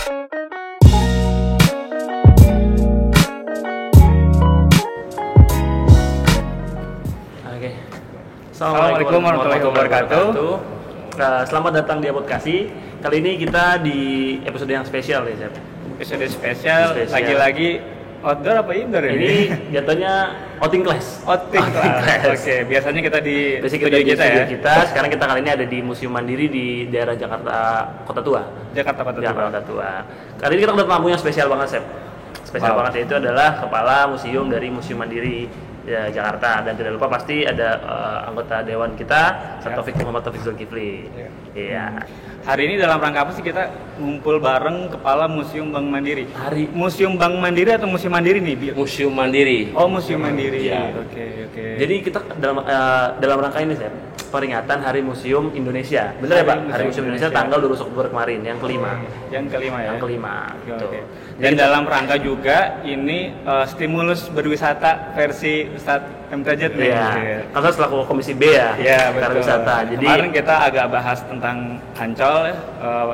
Oke. Assalamualaikum warahmatullahi wabarakatuh. Selamat datang di Apodcast. Kali ini kita di episode yang spesial ya, Chef. Episode spesial. Lagi-lagi outdoor apa indoor ini? Ini jatuhnya outing class. Outing class. Oke, biasanya kita di studio kita ya. Sekarang kita kali ini ada di Museum Mandiri di daerah Jakarta Kota Tua. Jakarta Kota Tua. Kali ini kita ada tamu yang spesial banget, Chef. Spesial banget, yaitu adalah Kepala Museum dari Museum Mandiri ya, Jakarta, dan tidak lupa pasti ada anggota dewan kita, Muhammad Taufik Zulkifli. Iya. Hari ini dalam rangka apa sih kita ngumpul bareng Kepala Museum Bank Mandiri? Museum Bank Mandiri atau Museum Mandiri nih? Museum Mandiri. Oh, Museum Mandiri. Ya. Oke. Jadi kita dalam rangka ini, Chef, peringatan Hari Museum Indonesia. Benar ya, Pak? Hari Museum Indonesia tanggal 2 Oktober kemarin, yang kelima. Yang kelima ya. Yang kelima. Gitu. Oke. Dan dalam rangka juga ini stimulus berwisata versi Ustadz M. Derajat nih. Iya. Karena selaku Komisi B ya. Iya, betul. Wisata. Jadi kemarin kita agak bahas tentang Ancol,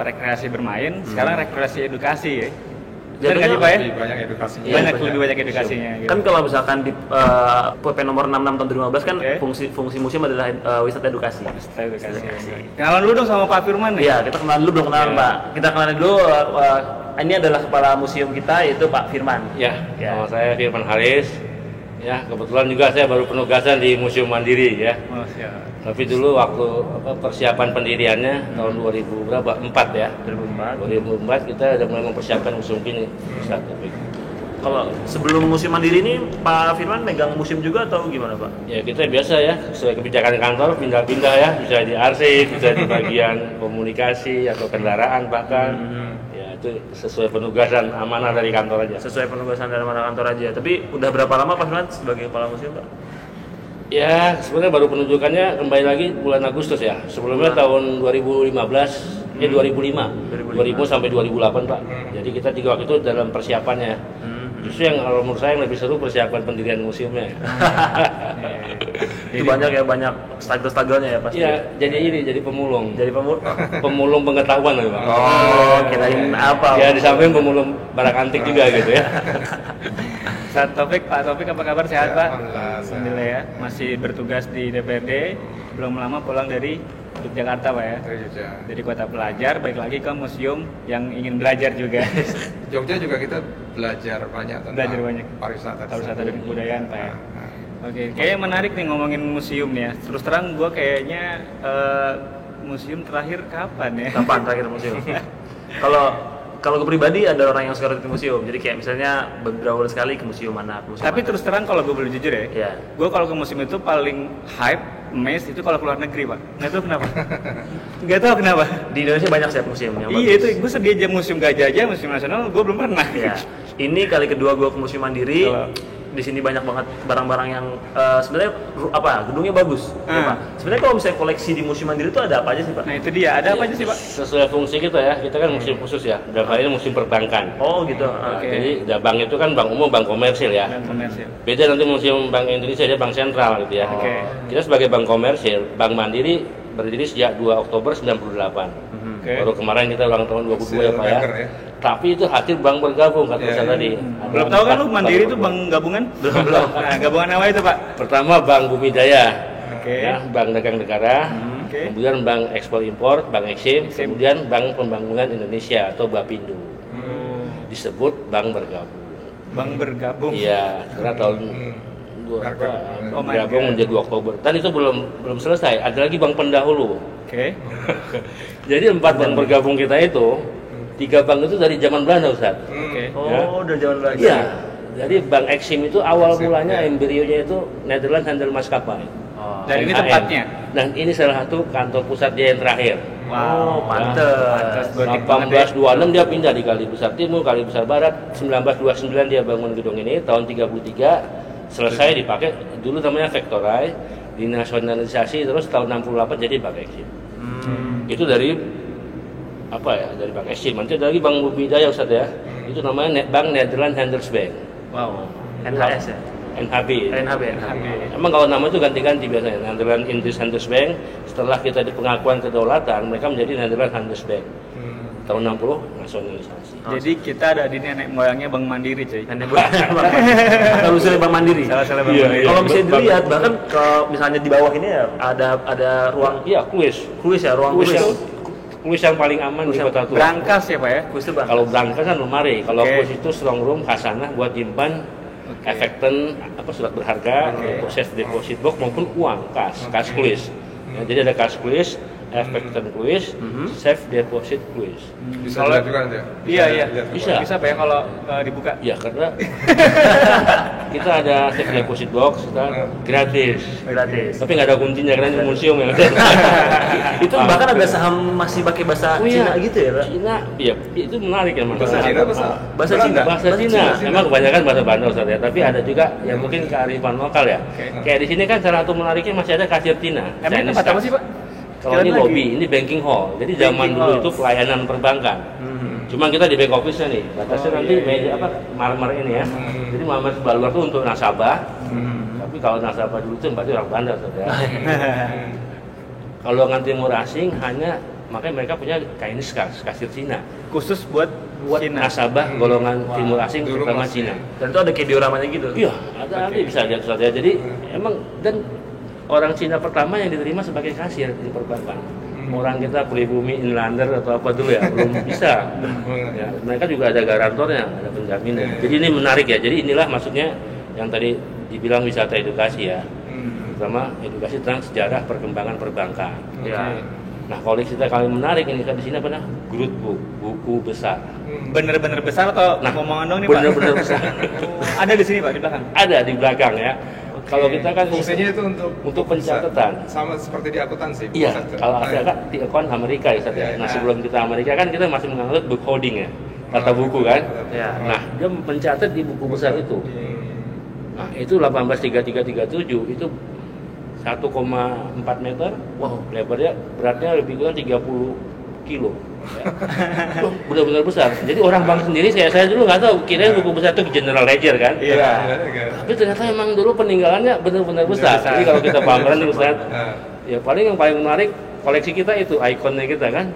rekreasi bermain. Sekarang rekreasi edukasi ya. Benar nggak sih, Pak ya? Lebih banyak edukasinya. Lebih banyak edukasinya. Gitu. Kan kalau misalkan di PP nomor 66 tahun 2015 kan fungsi museum adalah wisata edukasi. Kenalan dulu dong sama Pak Firman nih. Iya, kita kenalan dulu dong, Pak. Kita kenalan dulu. Ini adalah kepala museum kita, yaitu Pak Firman. Ya. Nama saya Firman Haris. Ya, kebetulan juga saya baru penugasan di Museum Mandiri ya. Oh, siap. Tapi dulu waktu persiapan pendiriannya tahun 2004 ya. 2004 kita udah mulai mempersiapkan museum ini. Kalau sebelum Museum Mandiri ini Pak Firman megang museum juga atau gimana, Pak? Ya, kita biasa ya, sesuai kebijakan kantor pindah-pindah ya, bisa di arsip, bisa di bagian komunikasi atau kendaraan bahkan. Itu sesuai penugasan amanah dari kantor aja. Sesuai penugasan dari amanah kantor aja. Tapi udah berapa lama Pak Firman sebagai kepala museum, Pak? Ya, sebenarnya baru penunjukannya kembali lagi bulan Agustus ya. Sebelumnya tahun 2015, 2005 sampai 2008, Pak. Jadi kita juga waktu itu dalam persiapannya. Justru yang kalau menurut saya yang lebih seru persiapan pendirian museumnya. Itu banyak ya, banyak struggle-nya ya pasti. Iya, jadi pemulung. Jadi pemulung pengetahuan loh, Pak. Oh, kirain apa? Ya, di samping pemulung barang antik juga gitu ya. Pak Taufik, apa kabar? Sehat, Pak? Alhamdulillah ya. Masih bertugas di DPRD, belum lama pulang dari Yogyakarta, Pak ya. Dari kota pelajar, balik lagi ke museum yang ingin belajar juga. Jogja juga kita belajar banyak tentang pariwisata dan kebudayaan, Pak ya. Oke, kayaknya menarik nih ngomongin museum nih ya. Terus terang gue kayaknya museum terakhir kapan ya? Kapan terakhir museum? Kalau gue pribadi ada orang yang suka rutin museum, jadi kayak misalnya beberapa bulan sekali ke museum mana. Tapi terus terang kalau gue boleh jujur ya, gue kalau ke museum itu paling hype, itu kalau keluar negeri, Pak. Nggak tahu kenapa. Nggak tahu kenapa. Di Indonesia banyak sih museum yang bagus. Iya, itu gue sedih aja museum Gajah aja, museum nasional gue belum pernah. Ya. Ini kali kedua gue ke Museum Mandiri. Di sini banyak banget barang-barang yang sebenarnya gedungnya bagus, ya, Pak. Sebenarnya kalau misalnya koleksi di Museum Mandiri itu ada apa aja sih, Pak? Nah, itu dia, ada apa aja sih, Pak? Sesuai fungsi kita ya, kita kan museum khusus ya. Dalam hal ini museum perbankan. Oh, gitu. Jadi bank itu kan bank umum, bank komersil ya. Bank komersil. Beda nanti Museum Bank Indonesia dia bank sentral gitu ya. Kita sebagai bank komersil, Bank Mandiri berdiri sejak 2 Oktober 98. Baru kemarin kita ulang tahun 22 ya, Pak ya. Tapi itu hadir bank bergabung kata saya tadi. Belum tahu kan lu Mandiri itu bank gabungan? Belum. Nah, gabungan apa itu, Pak? Pertama Bank Bumi Daya. Ya, Bank Dagang Negara. Kemudian Bank Ekspor Impor, Bank Eksim, kemudian Bank Pembangunan Indonesia atau Bapindo. Disebut bank bergabung. Bank bergabung. Iya, karena tahun bergabung menjadi 2 Oktober. Dan itu belum selesai. Ada lagi bank pendahulu. Jadi 4 bank bergabung kita itu 3 bank itu dari zaman Belanda, Ustaz. Dari zaman Belanda. Iya. Jadi Bank Eksim itu awal mulanya embrionya itu Netherlands Handel Maskapai. Dan ini tempatnya. Dan ini salah satu kantor pusat dia yang terakhir. Wow, pantes. 1826 dia pindah di Kali Besar Timur, Kali Besar Barat. 1929 dia bangun gedung ini. Tahun 33 selesai dipakai. Dulu namanya Vectorai, dinasionalisasi terus tahun 68 jadi Bank Eksim. Itu dari dari Bank Eksim. Nanti ada lagi Bank Bumi Daya, Ustaz ya. Itu namanya Bank Nederland Handelsbank. Wow. NHS ya? NHB. NHB. Emang kalau nama itu ganti-ganti biasanya. Nederland Indus Handelsbank. Setelah kita di pengakuan kedaulatan, mereka menjadi Nederland Handelsbank. tahun 60 nasionalisasi. Jadi kita ada di nenek moyangnya Bank Mandiri, cuy. Nenek moyang kalau usulnya Bank Mandiri. Salah Bank Iya, Mandiri. iya. Kalau misalnya dilihat bahkan kalau misalnya di bawah ini ya ada ruang Iya, kuis ruang kuis yang paling aman di kota tua. Brankas ya, Pak ya? kuis itu bang. Kalau brankas kan lemari, kalau Oke. kuis itu strong room, khazanah buat nyimpan efekten surat berharga, untuk safe deposit box maupun uang kas kuis. Ya, jadi ada kas kuis, efekten kuis, safe deposit kuis. Bisa Kalau- dilihat juga nanti ya? Iya. Lihat ke Bisa. bawah. Bisa Pak ya kalau dibuka? Ya karena kita ada safe deposit box kita gratis. Gratis. Tapi nggak ada kuncinya karena ini museum ya. Itu bahkan ada saham masih pakai bahasa Oh iya. Cina gitu ya, Pak? Cina, iya itu menarik ya Mas. Bahasa Cina, bahasa Bahasa Belanda? Cina. Bahasa Cina, emang kebanyakan bahasa Belanda Ustaz ya, tapi ada juga yang mungkin kearifan lokal ya. Kayak di sini kan salah satu menariknya masih ada kasir Cina. Emang Chinese tempat apa cash. sih, Pak? Kalau Sekali ini lagi. lobby, ini banking hall. Jadi zaman Banking dulu hall. itu pelayanan perbankan. Cuma kita di back office-nya nih, batasnya Oh, nanti iya, meja apa marmer ini ya. Jadi marmer sebelah luar tuh untuk nasabah. Tapi kalau nasabah dulu itu berarti orang Belanda Ustaz ya. Kalau ngan timur asing hanya makanya mereka punya Chinese cash, kasir Cina. Khusus buat Cina. Nasabah golongan timur asing dulu terutama masih. Cina. Dan itu ada kayak dioramanya gitu. Iya, ada nanti bisa lihat Ustaz ya. Jadi emang dan orang Cina pertama yang diterima sebagai kasir di perbankan. Orang kita pribumi inlander atau apa dulu ya belum bisa. Ya, mereka juga ada garantornya, ada penjaminnya. Jadi ini menarik ya. Jadi inilah maksudnya yang tadi dibilang wisata edukasi ya. Terutama edukasi tentang sejarah perkembangan perbankan. Ya. Nah, koleksi kita kali menarik ini kan di sini apa nah? Groot book, buku besar. Bener-bener besar atau Nah, ngomongan dong nih, Pak? bener-bener besar. Ada di sini, Pak, di belakang. Ada di belakang ya. Kalau kita kan Fungsinya itu untuk pencatatan. sama seperti di akuntansi. Iya, buku kalau catatan. ada kan di akun Amerika ya, Ustaz, ya. Nah, sebelum kita Amerika kan kita masih menganut book holding ya, kata buku kan. Ya. Nah, dia mencatat di buku besar itu. Nah, itu 183337 itu 1,4 meter. Wow. Lebarnya beratnya lebih kurang 30 kilo. Ya. Wah, benar-benar besar. Jadi orang bank sendiri saya dulu nggak tahu kira buku besar itu General Ledger kan. Iya. Tapi ternyata emang dulu peninggalannya benar-benar besar. Jadi kalau kita pameran nih Ustaz, ya paling yang paling menarik koleksi kita itu ikonnya kita kan.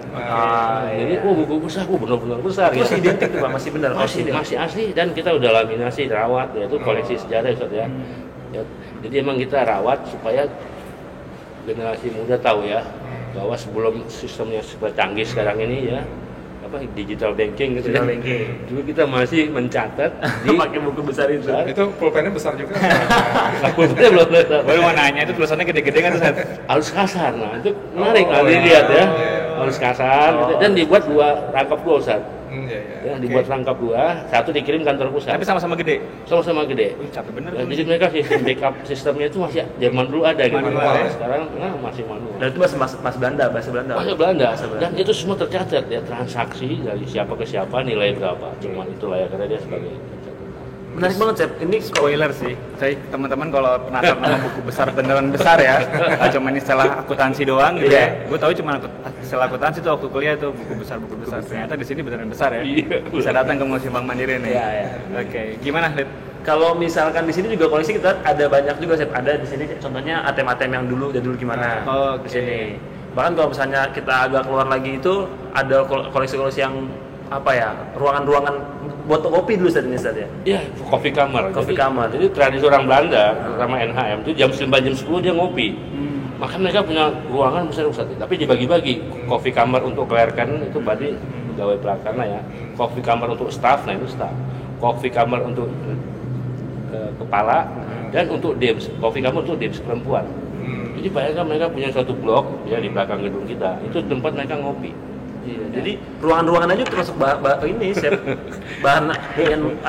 Jadi buku besar, benar-benar besar. Masih ya. identik tuh Pak, masih benar. Masih asli dan kita udah laminasi, rawat, ya itu koleksi sejarah Ustaz ya. Ya, jadi emang kita rawat supaya generasi muda tahu ya bahwa sebelum sistemnya super canggih sekarang ini ya apa digital banking gitu Digital ya. banking. Dulu kita masih mencatat di pakai buku besar itu. Itu pulpennya besar juga. Pulpennya belum Baru mau nanya itu tulisannya gede-gede kan, Ustaz? halus kasar. Nah, itu menarik dilihat ya. Halus kasar gitu. Dan dibuat rangkap dua Ustaz. Iya. Ya, dibuat rangkap dua, satu dikirim kantor pusat. Tapi sama-sama gede. Sama-sama gede. Wih, capek bener. Ya, jadi mereka sistem backup sistemnya itu masih zaman dulu ada gitu. Manual, ya? Sekarang masih manual. Dan itu bahasa Belanda. Bahasa Belanda. Dan itu semua tercatat ya, transaksi dari siapa ke siapa, nilai berapa. Cuma itulah ya karena dia sebagai Menarik banget, Cep. Ini Spoiler sih, saya teman-teman kalau penasaran sama buku besar beneran besar ya, nggak cuma istilah akuntansi doang gitu ya. Gue tahu cuma istilah akuntansi tuh waktu kuliah tuh buku besar. Ternyata di sini beneran besar ya. Iya. Bisa datang ke Museum Bank Mandiri nih. Iya, iya. Oke, gimana Lid? kalau misalkan di sini juga koleksi kita ada banyak juga, Cep. Ada di sini contohnya ATM-ATM yang dulu gimana. Oke. Di sini. Bahkan kalau misalnya kita agak keluar lagi itu ada koleksi-koleksi yang apa ya, ruangan-ruangan buat kopi dulu saat ini Ustaz ya. Iya, coffee kamar. Coffee kamar. Jadi tradisi orang Belanda, terutama NHM itu jam 9 jam 10 dia ngopi. Maka mereka punya ruangan besar Ustaz, tapi dibagi-bagi. Coffee kamar untuk clerkan itu berarti pegawai pelaksana ya. Coffee kamar untuk staff, nah itu staff. Coffee kamar untuk kepala dan untuk DIMS. Coffee kamar untuk DIMS perempuan. Jadi bayangkan mereka punya suatu blok ya di belakang gedung kita. Itu tempat mereka ngopi. Iya, jadi ruangan-ruangan aja termasuk ini Chef, bahan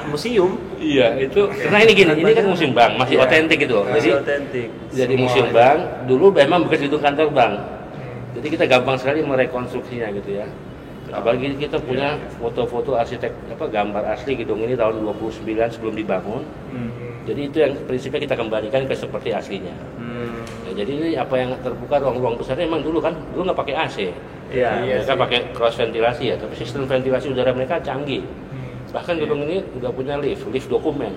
museum. Iya, itu karena ini gini, ini kan museum bank, masih Iya. otentik gitu. Masih otentik. Jadi museum bank dulu memang bekas gedung kantor bank. Jadi kita gampang sekali merekonstruksinya gitu ya. Apalagi kita punya foto-foto arsitek gambar asli gedung ini tahun 29 sebelum dibangun. Jadi itu yang prinsipnya kita kembalikan ke seperti aslinya. Ya, jadi ini apa yang terbuka ruang-ruang besarnya memang dulu nggak pakai AC. Iya. Mereka pakai cross ventilasi ya, tapi sistem ventilasi udara mereka canggih. Bahkan gedung ini nggak punya lift dokumen.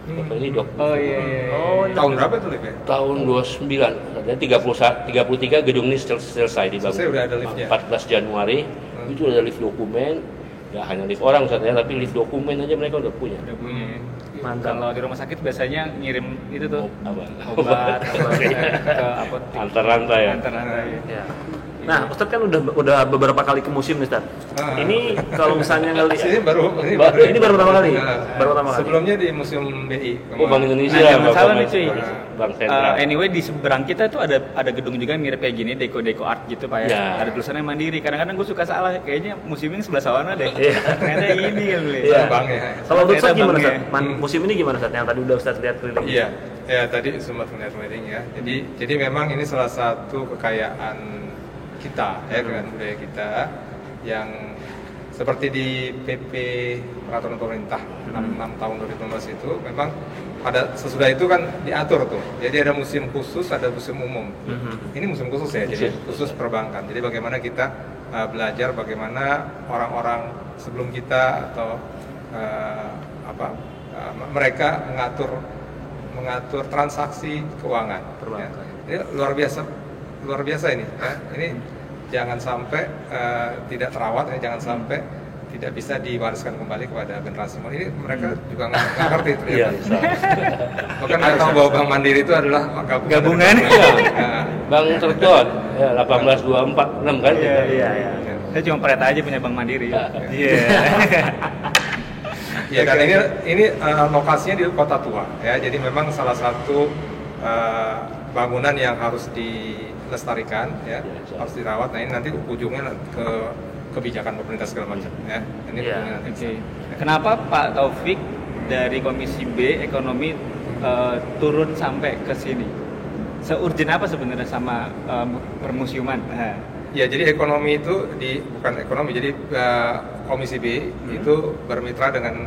Ini Oh iya. Oh, Tahun berapa itu lift ya? tahun 29, dan 33 gedung ini selesai dibangun. Selesai udah ada liftnya? 14 Januari Itu ada lift dokumen, ya hanya lift orang Ustaz ya, tapi lift dokumen aja mereka udah punya. Udah punya. Mantap. Kalau di rumah sakit biasanya ngirim itu tuh Obat. ke apotek. Antar rantai ya. Antar rantai. Ya. Nah, Ustadz kan udah beberapa kali ke museum nih, Ustadz. Ini kalau misalnya ngelihat Ini baru ini baru pertama kali. Nah, Baru pertama kali. Sebelumnya di Museum BI. Oh, Bank Indonesia. Nah, jangan Bank salah nih Bank- cuy. Bank Sentral. Anyway di seberang kita tuh ada gedung juga mirip kayak gini, deko art gitu Pak ya. Ya. Ada tulisannya Mandiri. Kadang-kadang gue suka salah, kayaknya museum ini sebelah sana deh. Iya. Ternyata ini kan beli. Iya. Bang ya. Kalau menurut Ustadz gimana, Bangnya. Ustadz? Museum ini gimana, Ustadz? Yang tadi udah Ustadz lihat keliling. Iya, ya tadi sempat melihat wedding ya. Jadi memang ini salah satu kekayaan kita ya, kekayaan budaya kita yang seperti di PP Peraturan Pemerintah 66 tahun 2015 itu memang pada sesudah itu kan diatur tuh. Jadi ada museum khusus, ada museum umum. Ini museum khusus ya, jadi khusus perbankan. Jadi bagaimana kita belajar bagaimana orang-orang sebelum kita atau mereka mengatur transaksi keuangan. Perbankan. Ya. Ini luar biasa ini. Ya. Ini jangan sampai tidak terawat, jangan sampai tidak bisa diwariskan kembali kepada generasi muda. Ini mereka juga nggak ngerti Iya, ternyata. Bahkan nggak tahu bahwa Bank Mandiri itu adalah Gabungan. Nah, Bank Terton, ya 18246 kan? Iya, iya. Saya cuma peret aja punya Bank Mandiri. Iya. Ya karena ini lokasinya di Kota Tua ya, jadi memang salah satu bangunan yang harus dilestarikan ya, harus dirawat. Nah ini nanti ujungnya ke kebijakan pemerintah segala macam ya. Ini Iya. ujungnya nanti. Oke. Kenapa Pak Taufik dari Komisi B Ekonomi turun sampai ke sini? Seurgent apa sebenarnya sama permusiuman? Nah. Ya jadi ekonomi itu bukan ekonomi, jadi Komisi B itu bermitra dengan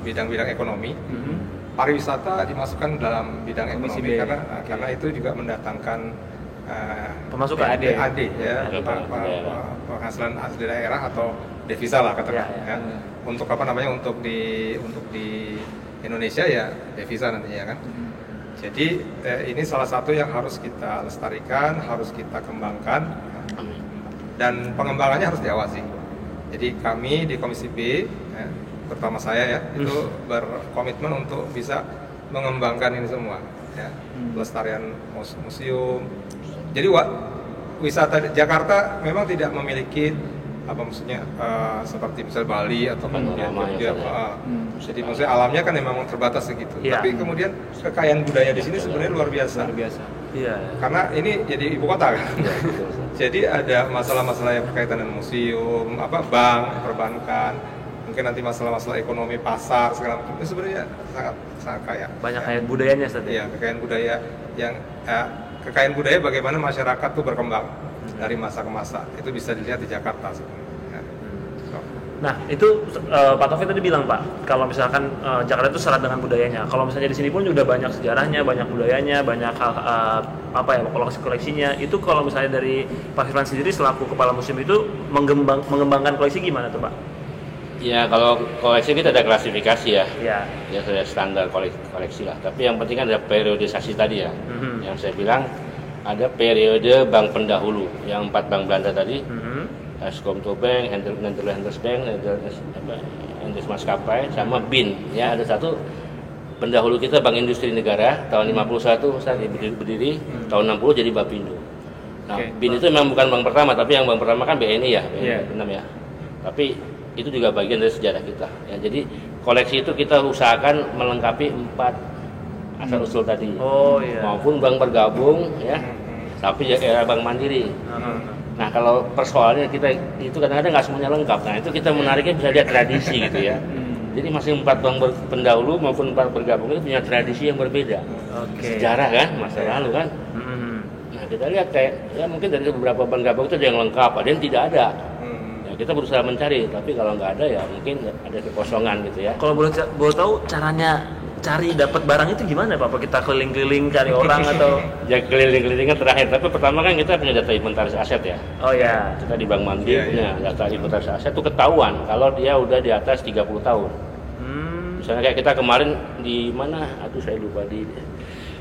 bidang-bidang ekonomi. Pariwisata dimasukkan dalam bidang Komisi ekonomi B. karena itu juga mendatangkan Pemasukan. PAD ya, Ada penghasilan asli daerah atau devisa lah katakan Ya, ya. ya. Untuk apa namanya, untuk di Indonesia ya devisa nantinya kan. Jadi ini salah satu yang harus kita lestarikan, harus kita kembangkan, dan pengembangannya harus diawasi. Jadi kami di Komisi B, terutama saya ya, itu berkomitmen untuk bisa mengembangkan ini semua, ya. Pelestarian museum. Jadi wisata Jakarta memang tidak memiliki apa maksudnya seperti misal Bali atau kemudian Jogja. Jadi maksudnya alamnya kan memang terbatas segitu. Iya. Tapi kemudian kekayaan budaya di sini sebenarnya luar biasa. Luar biasa. Iya. Karena ini jadi ibu kota kan. Jadi ada masalah-masalah yang berkaitan dengan museum, bank, perbankan, mungkin nanti masalah-masalah ekonomi pasar segala macam. Itu sebenarnya sangat kaya. Banyak kayak budayanya, Ustadz. Iya, kekayaan budaya yang kekayaan budaya bagaimana masyarakat tuh berkembang dari masa ke masa. Itu bisa dilihat di Jakarta sebenarnya. Nah, itu Pak Taufik tadi bilang, Pak, kalau misalkan Jakarta itu syarat dengan budayanya. Kalau misalnya di sini pun udah banyak sejarahnya, banyak budayanya, banyak hal koleksi-koleksinya. Itu kalau misalnya dari Pak Firman sendiri selaku kepala museum itu mengembangkan koleksi gimana tuh, Pak? Ya, kalau koleksi kita ada klasifikasi ya. Iya. Ya sudah standar koleksi lah. Tapi yang penting kan ada periodisasi tadi ya. Yang saya bilang ada periode bank pendahulu, yang 4 bank Belanda tadi. Eskomto Bank, Nederlanders Bank, Nederlanders Maskapai, sama BIN. Ya, ada satu pendahulu kita Bank Industri Negara tahun 51 saat berdiri, tahun 60 jadi Bapindo. Nah, BIN itu memang bukan bank pertama, tapi yang bank pertama kan BNI ya, BNI 6 ya. Tapi itu juga bagian dari sejarah kita. Ya, jadi koleksi itu kita usahakan melengkapi 4 asal usul tadi. Oh iya. Maupun bank bergabung ya. Tapi ya era Bank Mandiri. Nah, kalau persoalannya kita itu kadang-kadang nggak semuanya lengkap. Nah, itu kita menariknya bisa lihat tradisi gitu ya. Jadi masing 4 bank pendahulu maupun 4 bergabung itu punya tradisi yang berbeda. Sejarah kan, masa lalu kan. Nah, kita lihat kayak ya mungkin dari beberapa bank gabung itu ada yang lengkap, ada yang tidak ada. Ya, kita berusaha mencari, tapi kalau nggak ada ya mungkin ada kekosongan gitu ya. Kalau boleh tahu caranya cari dapat barang itu gimana, Pak? Apa kita keliling-keliling cari orang atau? Ya keliling-kelilingnya terakhir, tapi pertama kan kita punya data inventaris aset ya. Oh ya. Kita di Bank Mandiri punya data inventaris aset itu ketahuan kalau dia udah di atas 30 tahun. Misalnya kayak kita kemarin di mana? Aduh saya lupa, di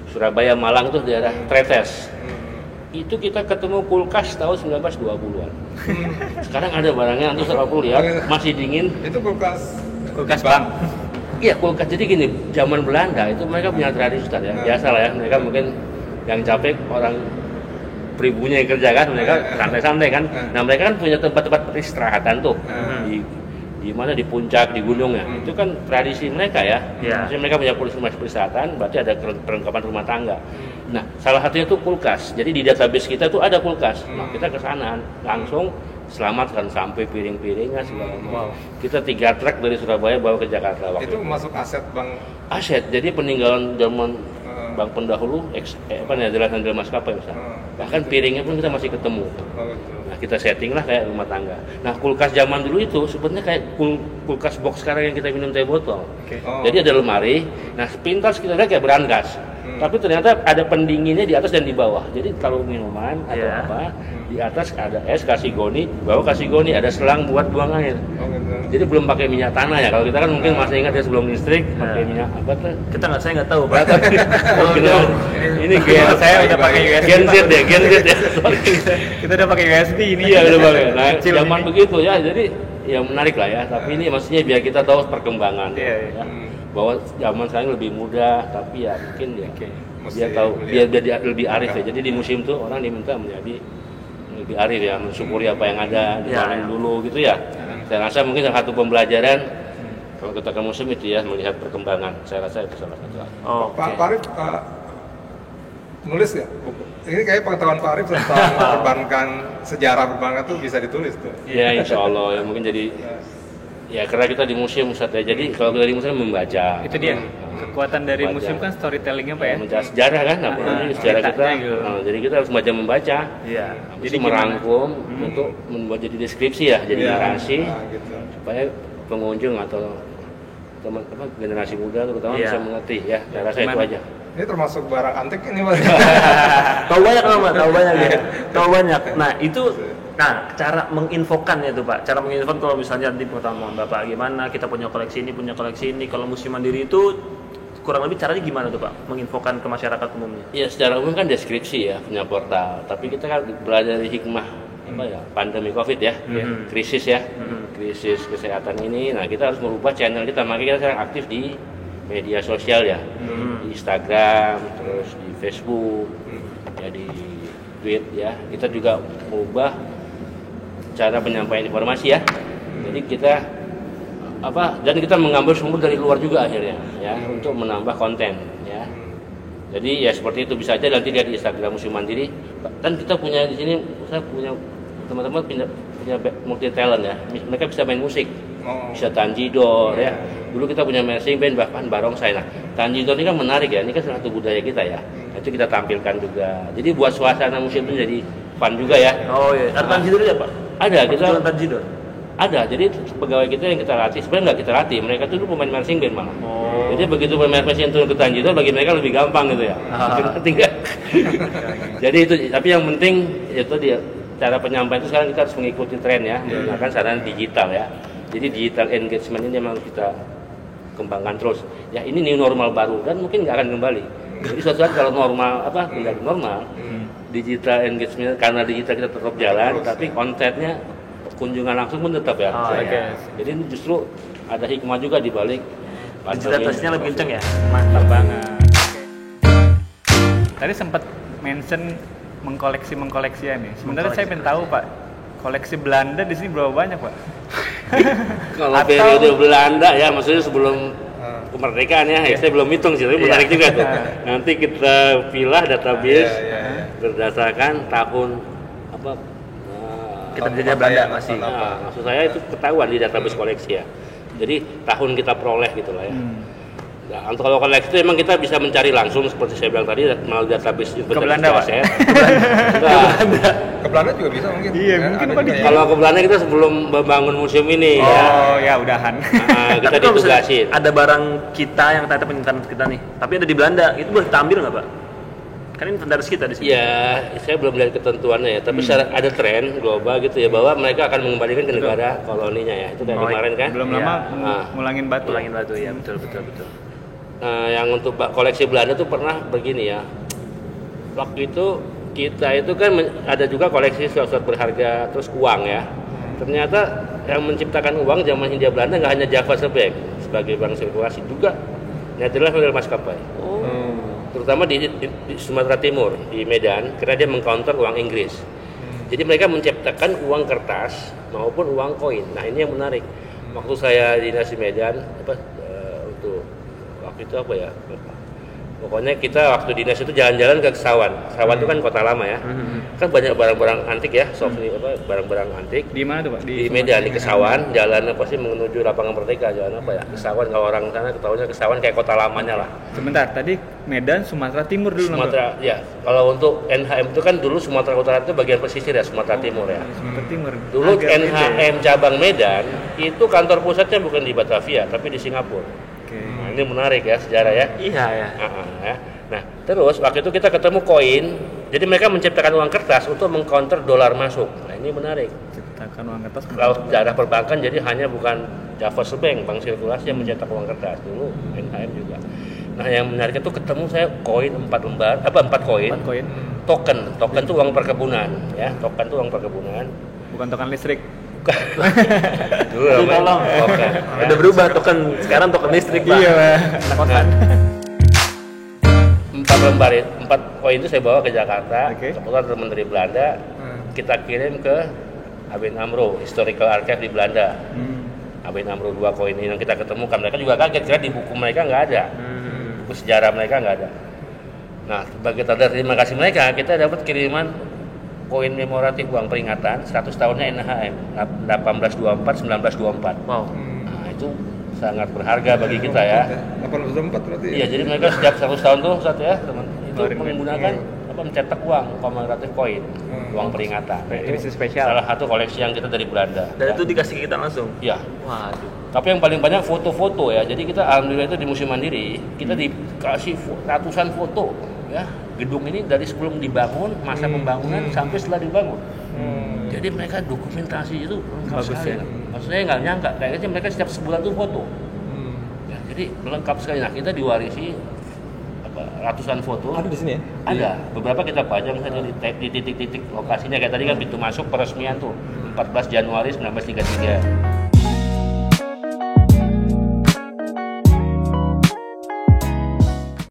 Surabaya Malang tuh daerah Tretes. Itu kita ketemu kulkas tahun 1920-an. Sekarang ada barangnya untuk 140 ya, masih dingin. Itu Kulkas bank. Iya kulkas, jadi gini, zaman Belanda itu mereka punya tradisi Ustaz ya, biasa lah ya, mereka mungkin yang capek orang pribunya yang kerja kan, mereka santai-santai kan. Nah mereka kan punya tempat-tempat peristirahatan tuh, di mana di puncak, di gunung ya, itu kan tradisi mereka ya. Maksudnya mereka punya peristirahatan, berarti ada perlengkapan rumah tangga. Nah salah satunya tuh kulkas, jadi di database kita tuh ada kulkas, nah kita ke sana langsung selamatkan sampai piring-piringnya segala macam. Kita 3 truk dari Surabaya bawa ke Jakarta waktu itu masuk aset bank. Aset, jadi peninggalan zaman bank pendahulu, jelasan dari maskapai misalnya. Bahkan piringnya pun kita masih ketemu. Nah kita setting lah kayak rumah tangga. Nah kulkas zaman dulu itu sebenarnya kayak kulkas box sekarang yang kita minum teh botol. Jadi ada lemari, nah pintas kita lihat kayak berangkas. Tapi ternyata ada pendinginnya di atas dan di bawah. Jadi kalau minuman atau apa, di atas ada es, kasih goni, di bawah kasih goni, ada selang buat buang air. Jadi belum pakai minyak tanah ya. Kalau kita kan mungkin masih ingat ya sebelum listrik pakai minyak apa tuh? Saya nggak tahu Pak. Ini saya udah pakai USB. Gen Z ya. Kita udah pakai USB ini. Iya udah pakai. Nah zaman begitu ya. Jadi ya menarik lah ya. Tapi ini maksudnya biar kita tahu perkembangan. Ya. Bahwa zaman sekarang lebih mudah, tapi ya mungkin ya dia tahu biar lebih arif ya. Jadi di museum tuh orang diminta menjadi lebih arif ya, mensyukuri apa yang ada dibanding dulu gitu ya. Saya rasa mungkin salah satu pembelajaran kalau kita ke museum itu ya melihat perkembangan. Saya rasa itu salah satu. Pak Arif nulis nggak? Ini kayak pengetahuan Pak Arif tentang perbankan, sejarah perbankan tuh bisa ditulis tuh. Ya insya Allah ya mungkin jadi. Ya karena kita di museum Ustaz ya, jadi kalau kita di museum membaca. Itu dia kekuatan dari museum kan storytellingnya Pak ya. Membaca sejarah kan, sejarah kita. Jadi kita harus membaca. Jadi merangkum untuk membuat jadi deskripsi ya, jadi narasi supaya pengunjung atau teman generasi muda terutama bisa mengerti ya. Saya rasa itu aja. Ini termasuk barang antik ini Mas. Tahu banyak Pak, tahu banyak. Nah itu. Nah, cara menginfokan itu Pak, cara menginfokan kalau misalnya nanti pertama Bapak gimana, kita punya koleksi ini, kalau museum mandiri itu kurang lebih caranya gimana tuh Pak, menginfokan ke masyarakat umumnya? Ya secara umum kan deskripsi ya, punya portal, tapi kita kan belajar dari hikmah pandemi COVID ya, krisis ya, krisis kesehatan ini, nah kita harus merubah channel kita, makanya kita sekarang aktif di media sosial ya, di Instagram, terus di Facebook, ya di Twitter ya, kita juga merubah cara penyampaian informasi ya. Jadi kita dan kita mengambil sumber dari luar juga akhirnya ya untuk menambah konten ya. Jadi ya seperti itu, bisa aja nanti lihat di Instagram Museum Mandiri. Dan kita punya di sini, saya punya teman-teman punya multi talent ya. Mereka bisa main musik, bisa tanjidor ya. Dulu kita punya marching band bahkan barongsai. Nah, tanjidor ini kan menarik ya. Ini kan salah satu budaya kita ya. Itu kita tampilkan juga. Jadi buat suasana museum itu jadi fun juga ya. Oh iya. Ada tanjidor ya Pak? Ada, kita tanjidor. Ada, jadi pegawai kita yang kita latih, sebenarnya nggak kita latih, mereka tuh dulu pemain marching band malah. Jadi begitu pemain marching turun ke tanjidor, bagi mereka lebih gampang gitu ya. Tinggal. Jadi itu, tapi yang penting itu dia cara penyampaian itu sekarang kita harus mengikuti tren ya, menggunakan sarana digital ya. Jadi digital engagement ini memang kita kembangkan terus. Ya ini new normal baru dan mungkin nggak akan kembali. Jadi suatu saat kalau normal kembali normal, digital engagement karena digital kita tetap jalan, tapi kontennya kunjungan langsung pun tetap ya. Jadi ini justru ada hikmah juga di balik digitalisasinya lebih kenceng ya. Mantap banget. Tadi sempat mention mengkoleksi ya nih. Sebenarnya saya pengen tahu Pak, koleksi Belanda di sini berapa banyak Pak? Kalau periode Belanda ya, maksudnya sebelum kemerdekaan ya, saya belum hitung sih, tapi menarik juga tuh. Nanti kita pilah database berdasarkan tahun apa. Kita dijajah Belanda masih. Maksud saya itu ketahuan di database koleksi ya. Jadi tahun kita peroleh gitu lah ya. Nah, untuk kalau koleksi itu emang kita bisa mencari langsung seperti saya bilang tadi melalui database ke Belanda Pak. Ke Belanda juga bisa mungkin. Iya mungkin Pak. Kalau ke Belanda kita sebelum membangun museum ini ya udahan. Kita ditugasin. Ada barang kita yang ternyata penyimpanan kita nih, tapi ada di Belanda, itu boleh kita ambil nggak Pak? Kan ini inventaris kita di sini. Ya, saya belum lihat ketentuannya ya, tapi ada tren global gitu ya bahwa mereka akan mengembalikan ke negara koloninya ya. Itu dari kemarin kan. Belum lama ngulangin batu ya, betul. Yang untuk koleksi Belanda tuh pernah begini ya. Waktu itu kita itu kan ada juga koleksi surat-surat berharga, terus uang ya. Ternyata yang menciptakan uang zaman Hindia Belanda nggak hanya Java Sebaik sebagai bank sirkulasi, juga Nederland model maskapai. Terutama di Sumatera Timur, di Medan, karena dia mengcounter uang Inggris. Jadi mereka menciptakan uang kertas maupun uang koin. Nah ini yang menarik. Waktu saya dinas di Medan, untuk waktu itu apa ya? Pokoknya kita waktu dinas itu jalan-jalan ke Kesawan. Kesawan itu kan kota lama ya. Kan banyak barang-barang antik ya, barang-barang antik. Di mana tuh Pak? Di Medan, di Kesawan, jalan apa sih menuju Lapangan Merdeka, jalan apa ya? Kesawan, kalau orang sana ketahuinya Kesawan kayak kota lamanya lah. Sebentar, tadi Medan Sumatera Timur dulu. Sumatera, ya. Kalau untuk NHM itu kan dulu Sumatera Utara itu bagian pesisir ya, Sumatera Timur ya. Sumatera Timur. Dulu Agak NHM cabang Medan itu kantor pusatnya bukan di Batavia tapi di Singapura. Nah, ini menarik ya sejarah ya. Iya ya. Ya. Nah, terus waktu itu kita ketemu koin. Jadi mereka menciptakan uang kertas untuk mengcounter dolar masuk. Nah, ini menarik. Ciptakan uang kertas. Kalau sejarah perbankan jadi hanya bukan Java Bank, bank sirkulasi yang mencetak uang kertas. Dulu NHM juga. Nah, yang menarik itu ketemu saya koin 4 koin. 4 koin. Token itu uang perkebunan ya. Token itu uang perkebunan. Bukan token listrik. Dulu namanya token. Ya. Udah berubah token, sekarang token listrik Pak. Iya, Pak. 4 koin itu saya bawa ke Jakarta. Oke. Kebetulan teman dari Belanda, kita kirim ke ABN AMRO Historical Archive di Belanda. ABN AMRO 2 koin ini yang kita ketemukan, mereka juga kaget karena di buku mereka nggak ada, buku sejarah mereka nggak ada. Nah, sebagai tanda terima kasih mereka, kita dapat kiriman koin memoratif uang peringatan 100 tahunnya NHM 1824-1924. Wow. Nah, itu sangat berharga bagi kita ya. 824 berarti. Iya, jadi mereka setiap 100 tahun tuh teman itu menggunakan mencetak uang komemoratif koin, uang peringatan. Nah, Edisi spesial. Salah satu koleksi yang kita dari Belanda. Dan itu dikasih kita langsung. Iya. Waduh. Tapi yang paling banyak foto-foto ya. Jadi kita alhamdulillah itu di Museum Mandiri kita dikasih ratusan foto ya. Gedung ini dari sebelum dibangun, masa pembangunan sampai setelah dibangun. Jadi mereka dokumentasi itu lengkap Bagus sekali. ya. Maksudnya nggak nyangka, kayaknya mereka setiap sebulan tuh foto. Ya, jadi lengkap sekali. Nah, kita diwarisi ratusan foto. Ada di sini ya? Ada. Beberapa kita pajang misalnya di titik-titik lokasinya. Kayak tadi kan pintu masuk peresmian tuh 14 Januari 1933.